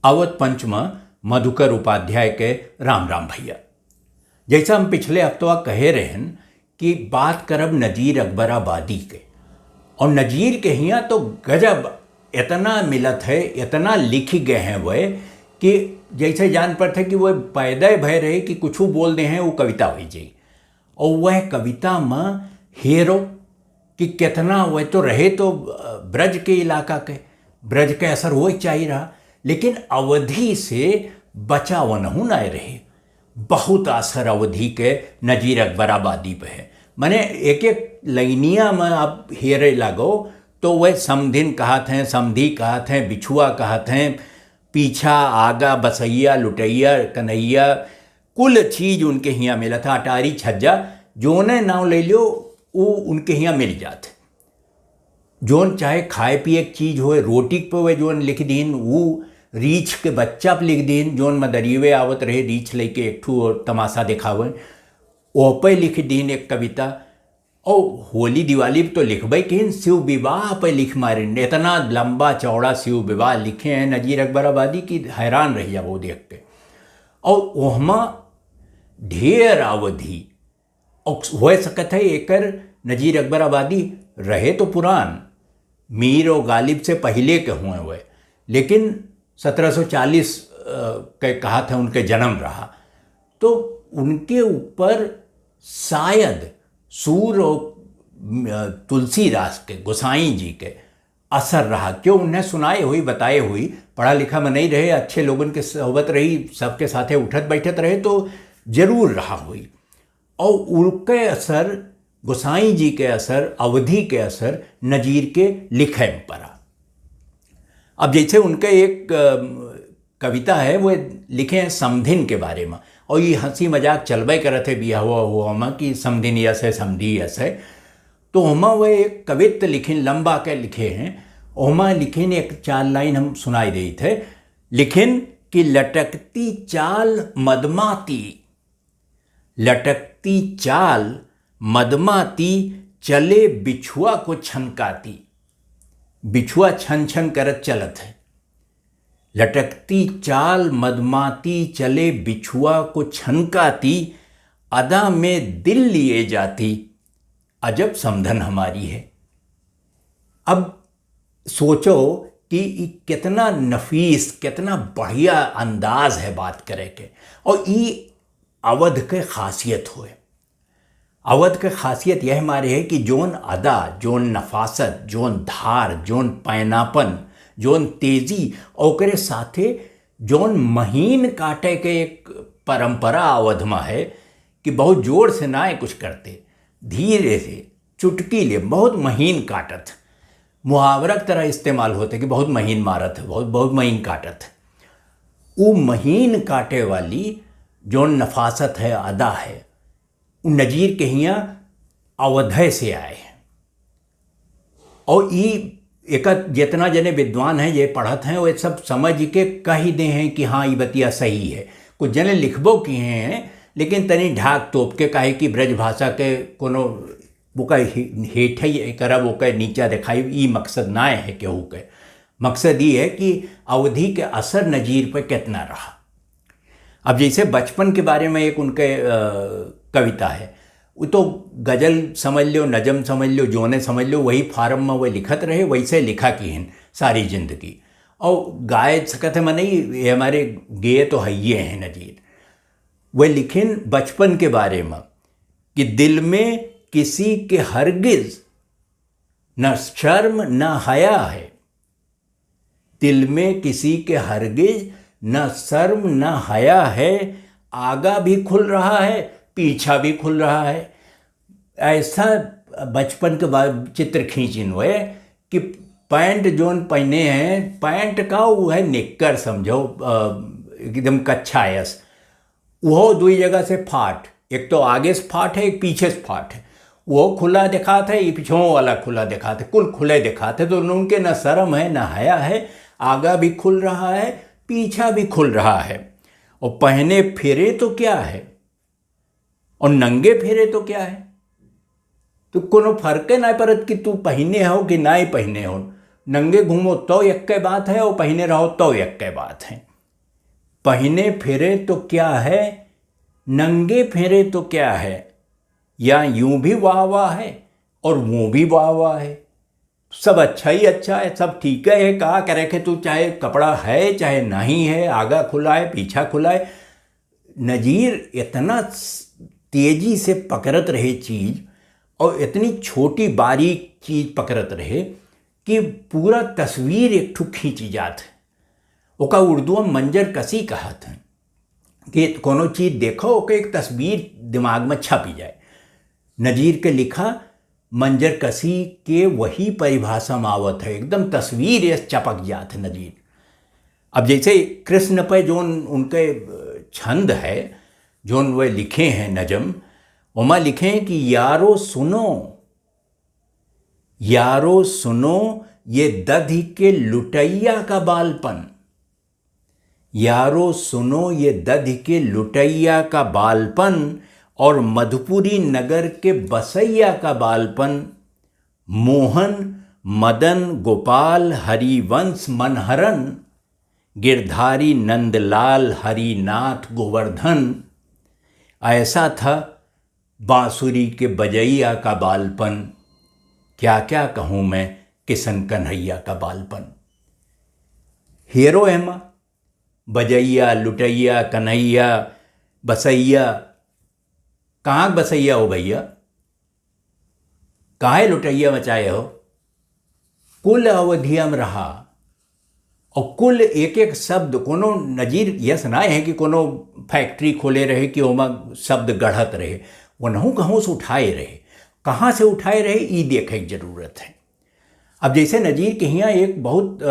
अवध पंचमा मधुकर उपाध्याय के राम राम भैया। जैसा हम पिछले हफ्तवा कहे रहन कि बात करब नजीर अकबराबादी के, और नजीर के हियाँ तो गजब इतना मिलत है, इतना लिख गए हैं वह कि जैसे जान पड़ते कि वह पैदा भय रहे कि कुछ बोल दे हैं वो कविता हो जाए। और वह कविता में हीरो कि कितना वह तो रहे तो ब्रज के इलाका के, ब्रज के असर वो चाहिए रहा, लेकिन अवधि से बचा व नहू न रहे। बहुत असर अवधि के नजीर अकबराबादी पे है। मैंने एक एक लाइनिया में आप हेरे लगो तो वह समधिन कहत हैं, समधी कहत हैं, बिछुआ कहत हैं, पीछा आगा बसैया लुटैया कन्हैया, कुल चीज उनके हियाँ मिला था। अटारी छज्जा जोने नाव ले लो वो उनके हियाँ मिल जाते। जोन चाहे खाए पिए की चीज हो, रोटी पे वे जोन लिख दीन, वो रीछ के बच्चा पे लिख दीन, जोन मदरिए आवत रहे रीछ लेके एक ठू और तमाशा दिखावे ओ पे लिख दीन एक कविता। और होली दिवाली पे तो लिखबे कि शिव विवाह पे लिख मारे, इतना लंबा चौड़ा शिव विवाह लिखे हैं नजीर अकबराबादी की हैरान रही जा वो देख के। और वहमा ढेर अवधि और हो सकत है एकर नजीर अकबराबादी रहे तो पुरान मीर और गालिब से पहले के हुए हुए, लेकिन 1740 के कहा था उनके जन्म रहा, तो उनके ऊपर शायद सूर और तुलसीदास के गोसाई जी के असर रहा। क्यों उन्हें सुनाए हुई बताए हुई, पढ़ा लिखा में नहीं रहे, अच्छे लोगों के सोहबत रही, सबके साथे उठत बैठत रहे तो जरूर रहा हुई। और उनके असर गोसाई जी के असर, अवधि के असर नजीर के लिखे में पड़ा। अब जैसे उनके एक कविता है वो लिखे हैं समधिन के बारे में, और ये हंसी मजाक चलबे करत है बिया हुआ में कि समधिन यस है समधी यस है। तो हमा वह एक कवित्त लिखिन लंबा के लिखे हैं, ओमा लिखिन एक 4 लाइन हम सुनाई देते थे। लिखिन कि लटकती चाल मदमाती, लटकती चाल मदमाती चले बिछुआ को छनकाती। बिछुआ छन छन करत चलत है। लटकती चाल मदमाती चले बिछुआ को छनकाती, अदा में दिल लिए जाती, अजब समधन हमारी है। अब सोचो कि कितना नफीस, कितना बढ़िया अंदाज है बात करे के, और ये अवध के खासियत होए। अवध के खासियत यह हमारे है कि जोन अदा, जोन नफासत, जोन धार, जोन पैनापन, जोन तेजी, और साथे जोन महीन काटे के एक परंपरा अवध में है कि बहुत जोर से ना कुछ करते, धीरे से चुटकी ले बहुत महीन काटत। मुहावरा की तरह इस्तेमाल होते कि बहुत महीन मारत है, बहुत बहुत महीन काटत है। वो महीन काटे वाली जोन नफासत है, अदा है, नजीर के हियाँ अवधय से आए हैं। और ये एक जितना जने विद्वान हैं ये पढ़त हैं वो सब समझ के कह दे हैं कि हाँ ये बतिया सही है। कुछ जने लिखबो किए हैं लेकिन तनी ढाक तोप के कहे कि ब्रज भाषा के कोनो वो का हेठ करब वो का नीचा दिखाई, ये मकसद ना है केहू के। मकसद ये है कि अवधि के असर नजीर पर कितना रहा। अब जैसे बचपन के बारे में एक उनके कविता है, वो तो गज़ल समझ लो, नजम समझ लो, जोने समझ लो, वही फार्म में वह लिखत रहे, वैसे लिखा की हैं सारी जिंदगी। और गाय सकत है नहीं, ये हमारे गेय तो हइये हैं नजीर। वह लिखिन बचपन के बारे में कि दिल में किसी के हरगिज न शर्म न हया है, दिल में किसी के हरगिज न शर्म न हया है, आगा भी खुल रहा है पीछा भी खुल रहा है। ऐसा बचपन के बाद चित्र खींचिन हुए कि पैंट जोन पहने हैं, पैंट का वो है निक्कर समझो, एकदम कच्छा यस, वो 2 जगह से फाट, एक तो आगे से फाट है, एक पीछे से फाट है। वो खुला दिखाते है, ये पीछों वाला खुला दिखाते, कुल खुले दिखाते। तो उनके न शर्म है न हया है, आगा भी खुल रहा है पीछा भी खुल रहा है। और पहने फिरे तो क्या है और नंगे फिरे तो क्या है, तो कोनो फर्क ना पड़त कि तू पहने हो कि ना ही पहने हो। नंगे घूमो तो एक के बात है और पहने रहो तो एक के बात है। पहने फिरे तो क्या है, नंगे फिरे तो क्या है, या यूं भी वाह वाह है और वो भी वाह वाह है। सब अच्छा ही अच्छा है, सब ठीक है, कहा करे कि तू चाहे कपड़ा है चाहे नहीं है, आगा खुला है पीछा खुला है। नज़ीर इतना तेजी से पकड़त रहे चीज़ और इतनी छोटी बारीक चीज़ पकड़त रहे कि पूरा तस्वीर एक ठू खींची जात है। ओका उर्दू में मंजर कसी कहत है कि कोनो चीज़ देखो ओके एक तस्वीर दिमाग में छप जाए। नज़ीर के लिखा मंजर कसी के वही परिभाषा में आवत है, एकदम तस्वीर ये चपक जात है नज़ीर। अब जैसे कृष्ण पे जो उनके छंद है जो वे लिखे हैं नजम, उमा लिखे हैं कि यारो सुनो, यारो सुनो ये दधि के लुटैया का बालपन, यारो सुनो ये दधि के लुटैया का बालपन और मधुपुरी नगर के बसैया का बालपन। मोहन मदन गोपाल हरिवंश मनहरन, गिरधारी नंदलाल हरिनाथ गोवर्धन। ऐसा था बांसुरी के बजैया का बालपन, क्या क्या कहूँ मैं किशन कन्हैया का बालपन। हीरो है माँ, बजैया लुटैया कन्हैया बसैया। कहाँ बसैया हो भैया, काहे लुटैया मचाए हो। कुल अवधिया में रहा और कुल एक एक शब्द कोनो नज़ीर यह सुनाए है कि कोनो फैक्ट्री खोले रहे कि ओमा शब्द गढ़त रहे, वनहू कहूँ से उठाए रहे, कहाँ से उठाए रहे ये देखे की जरूरत है। अब जैसे नज़ीर के यहाँ एक बहुत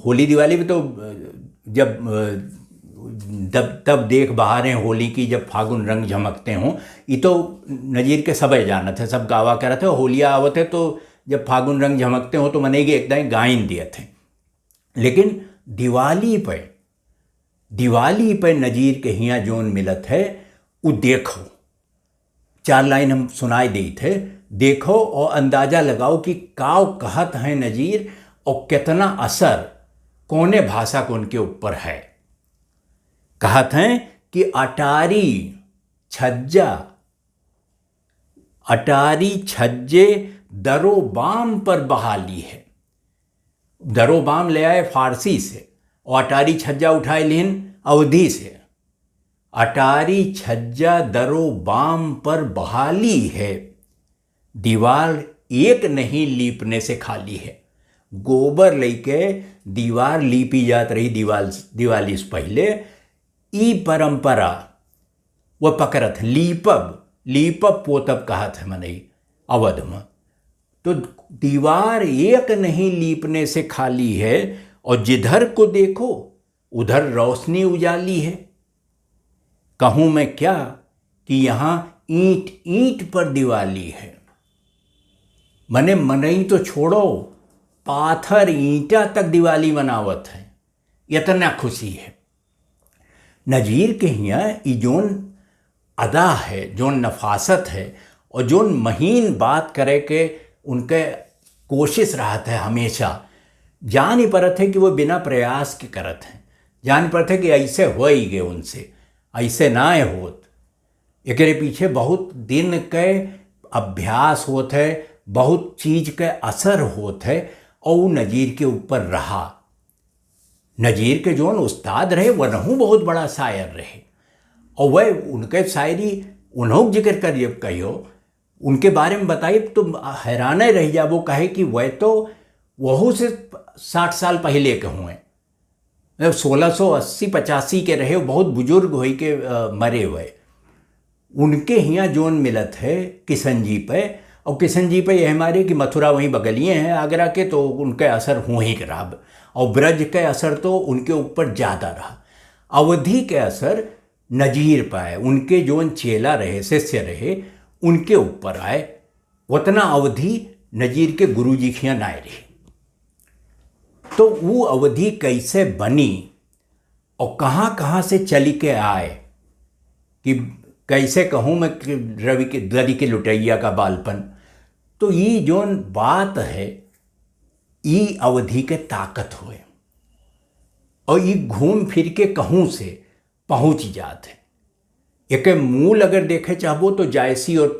होली दिवाली में तो जब तब देख बहारें होली की, जब फागुन रंग झमकते हों, ये तो नज़ीर के सबे जानत है, सब गावा कर थे। होलिया आवत है तो जब फागुन रंग झमकते हो तो मनेगी एकदम गायन दिए थे। लेकिन दिवाली पे नज़ीर के हियाँ जोन मिलत है वो देखो, 4 लाइन हम सुनाई दी थे, देखो और अंदाज़ा लगाओ कि काव कहत हैं नज़ीर और कितना असर कोने भाषा को उनके ऊपर है। कहत हैं कि अटारी छज्जे दरो बाम पर बहाली है। दरो बाम ले आए फारसी से और अटारी छज्जा उठाए लेन अवधी से। अटारी छज्जा दरो बाम पर बहाली है, दीवार एक नहीं लीपने से खाली है। गोबर लेके दीवार लीपी जात रही दिवाली से पहले। ई परंपरा वह पकड़त लीपब पोतब कहत है मनई अवध में। तो दीवार एक नहीं लीपने से खाली है और जिधर को देखो उधर रोशनी उजाली है। कहूँ मैं क्या कि यहाँ ईंट ईंट पर दिवाली है। मनई तो छोड़ो, पाथर ईंटा तक दिवाली मनावत है, इतना खुशी है। नज़ीर के यहाँ जोन अदा है, जोन नफासत है और जोन महीन बात करे के उनके कोशिश रहत है हमेशा। जान ही परत है कि वो बिना प्रयास के करत हैं, जान परत है कि ऐसे हो ही गए उनसे, ऐसे ना होत। एकरे पीछे बहुत दिन के अभ्यास होत है, बहुत चीज़ के असर होत है और वो नज़ीर के ऊपर रहा। नज़ीर के जोन उस्ताद रहे वनहू बहुत बड़ा शायर रहे और वह उनके शायरी उन्हों जिक्र कर जब कहियो उनके बारे में बताइए तो हैरान रह जा। वो कहे कि वह तो वहू से 60 साल पहले के हुए, 1680-85 के रहे, बहुत बुजुर्ग हो के मरे हुए। उनके यहाँ जोन मिलत है किशन जी पे, और किशन जी पे यह हमारे कि मथुरा वहीं बगलिए हैं आगरा के, तो उनके असर हो ही रहा। और ब्रज के असर तो उनके ऊपर ज़्यादा रहा। अवधि के असर नज़ीर पर आए, उनके जोन चेला रहे, शिष्य रहे, उनके ऊपर आए। उतना अवधि नज़ीर के गुरु जी खियाँ ना रहे। तो वो अवधि कैसे बनी और कहाँ कहाँ से चली के आए कि कैसे कहूँ मैं दधि के लुटैया का बालपन। तो ये जोन बात है ये अवधि के ताकत हुए। और ये घूम फिर के कहूँ से पहुँच जाते। एक मूल अगर देखे चाहबो तो जायसी और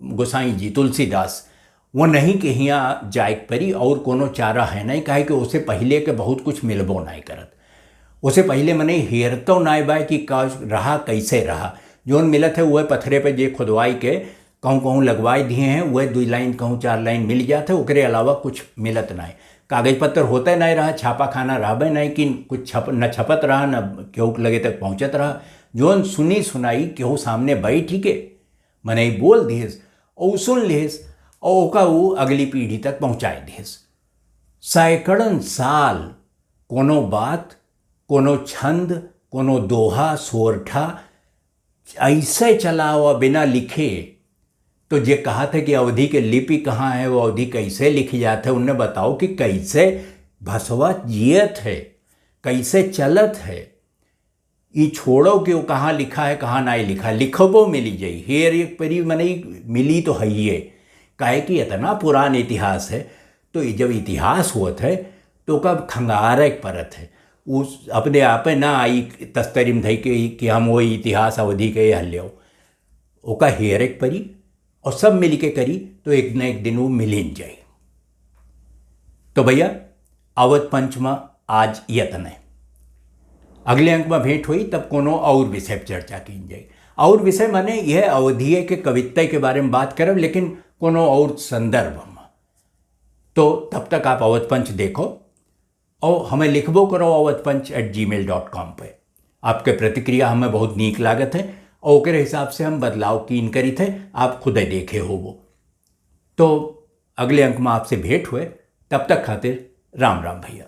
गोसाई जी तुलसीदास वो नहीं कि यहाँ जायक परी और कोनो चारा है नहीं, काहे कि उसे पहले के बहुत कुछ मिलबो नहीं करत। उसे पहले मने हेरतो नाय बाय कि का रहा कैसे रहा, जोन मिलत है वह पत्थरे पे जे खुदवाई के कहूँ कहूँ लगवाई दिए हैं वह 2 लाइन कहूँ 4 लाइन मिल जाते, ओकरे अलावा कुछ मिलत नहीं। कागज पत्तर होते नहीं रहा, छापा खाना रहबे नहीं कि कुछ न छपत रहा न केहू लगे तक पहुँचत रहा। जोन सुनी सुनाई केहू सामने बैठ के मने बोल दिएस और सुन लेस और ओका वो अगली पीढ़ी तक पहुँचाए दिएस। सैकड़न साल कोनो बात, कोनो छंद, कोनो दोहा सोरठा ऐसे चला हुआ बिना लिखे। तो जे कहा था कि अवधि के लिपि कहाँ है, वो अवधि कैसे लिखी जाते है, उनने बताओ कि कैसे भसवा जियत है, कैसे चलत है। ये छोड़ो कि वो कहाँ लिखा है कहाँ नहीं लिखा, लिखबो मिली जाई हेर एक परी मने मिली तो है ही, काहे कि इतना पुरान इतिहास है। तो जब इतिहास होत है तो कब खंगारे परत है, उस अपने आप ना आई तस्तरी में धई कि हम वो इतिहास अवधि के हल्यो ओका हेर एक परी और सब मिल के करी तो एक न एक दिन वो मिलिन जाए। तो भैया अवध पंचमा आज यतन है, अगले अंक में भेंट हुई तब कोनो और विषय पर चर्चा की जाए। और विषय माने यह अवधि के कविता के बारे में बात करब, लेकिन कोनो और संदर्भ में। तो तब तक आप अवध पंच देखो और हमें लिखबो करो awadhpanch@gmail.com पे। आपके प्रतिक्रिया हमें बहुत नीक लागत है और ओकरे हिसाब से हम बदलाव कीन करी थे, आप खुद ही देखे हो वो। तो अगले अंक में आपसे भेंट हुए, तब तक खातिर राम राम भैया।